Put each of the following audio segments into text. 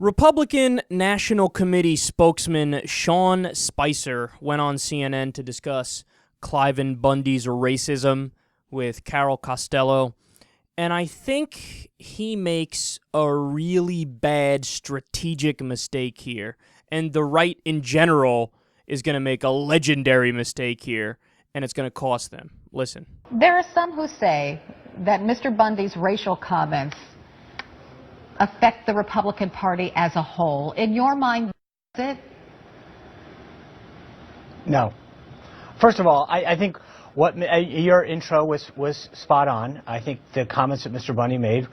Republican National Committee spokesman Sean Spicer went on CNN to discuss Cliven Bundy's racism with Carol Costello, and I think he makes a really bad strategic mistake here, and the right in general is going to make a legendary mistake here, and it's going to cost them. Listen. There are some who say that Mr. Bundy's racial comments affect the Republican Party as a whole. In your mind, does it? No. First of all, I think what your intro was spot on. I think the comments that Mr. Bundy made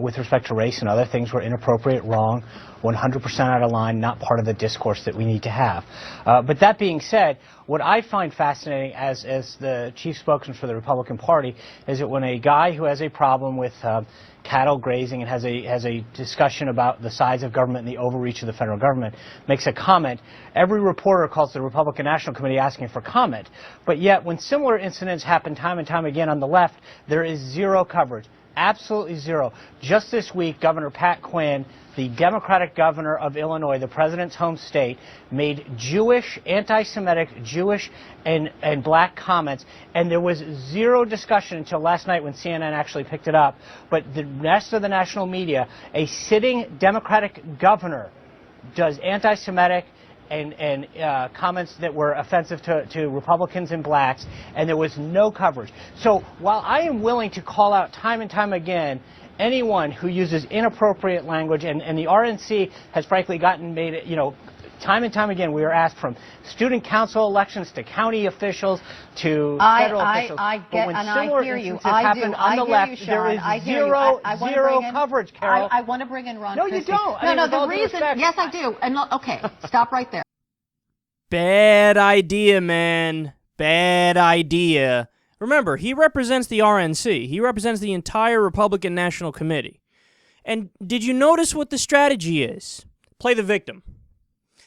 with respect to race and other things were inappropriate, wrong, 100% out of line, not part of the discourse that we need to have. But that being said, what I find fascinating as the chief spokesman for the Republican Party is that when a guy who has a problem with cattle grazing and has a discussion about the size of government and the overreach of the federal government makes a comment, every reporter calls the Republican National Committee asking for comment. But yet when similar incidents happen time and time again on the left, there is zero coverage. Absolutely zero. Just this week, Governor Pat Quinn, the Democratic governor of Illinois, the president's home state, made Jewish, anti-Semitic, Jewish and black comments, and there was zero discussion until last night when CNN actually picked it up. But the rest of the national media, a sitting Democratic governor does anti-Semitic and comments that were offensive to Republicans and blacks, and there was no coverage. So while I am willing to call out time and time again anyone who uses inappropriate language, and the RNC has frankly made, time and time again we are asked from student council elections to county officials to federal officials. But when similar instances happen on the left, there is zero coverage, Carol. I want to bring in Ron. No, you don't. No, the reason, yes, I do. And okay, stop right there. Bad idea, man. Bad idea. Remember, he represents the RNC. He represents the entire Republican National Committee. And did you notice what the strategy is? Play the victim.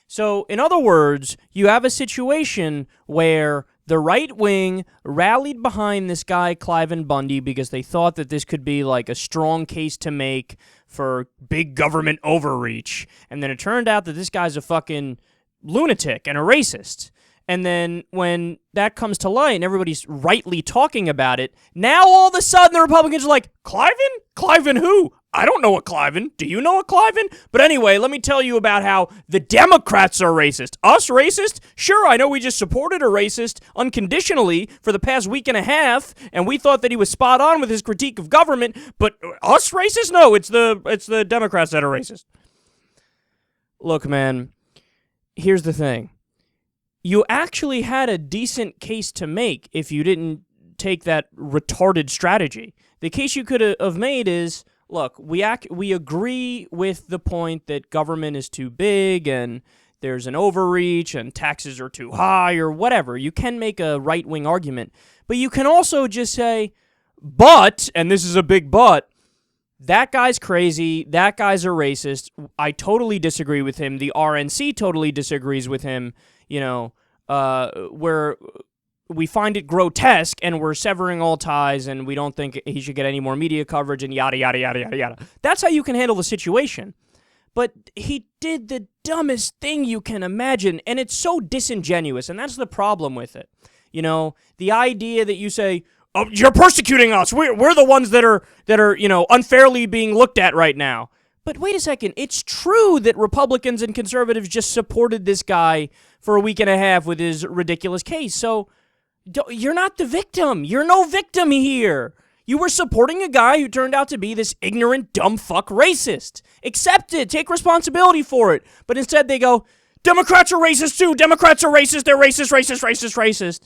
So, in other words, you have a situation where the right wing rallied behind this guy, Cliven Bundy, because they thought that this could be like a strong case to make for big government overreach. And then it turned out that this guy's a fucking lunatic and a racist. And then when that comes to light and everybody's rightly talking about it, now all of a sudden the Republicans are like, Cliven? Cliven who? I don't know a Cliven. Do you know a Cliven? But anyway, let me tell you about how the Democrats are racist. Us racist? Sure, I know we just supported a racist unconditionally for the past week and a half, and we thought that he was spot on with his critique of government, but us racist? No, it's the Democrats that are racist. Look, man, here's the thing. You actually had a decent case to make if you didn't take that retarded strategy. The case you could have made is, look, we agree with the point that government is too big and there's an overreach and taxes are too high or whatever. You can make a right-wing argument. But you can also just say, but, and this is a big but, that guy's crazy, that guy's a racist, I totally disagree with him, the RNC totally disagrees with him, where we find it grotesque and we're severing all ties and we don't think he should get any more media coverage and yada, yada, yada, yada, yada. That's how you can handle the situation. But he did the dumbest thing you can imagine, and it's so disingenuous, and that's the problem with it. The idea that you say, oh, you're persecuting us, we're the ones that are unfairly being looked at right now. But wait a second, it's true that Republicans and conservatives just supported this guy for a week and a half with his ridiculous case. So you're not the victim. You're no victim here. You were supporting a guy who turned out to be this ignorant, dumb fuck racist. Accept it. Take responsibility for it. But instead they go, Democrats are racist too. Democrats are racist. They're racist, racist, racist, racist.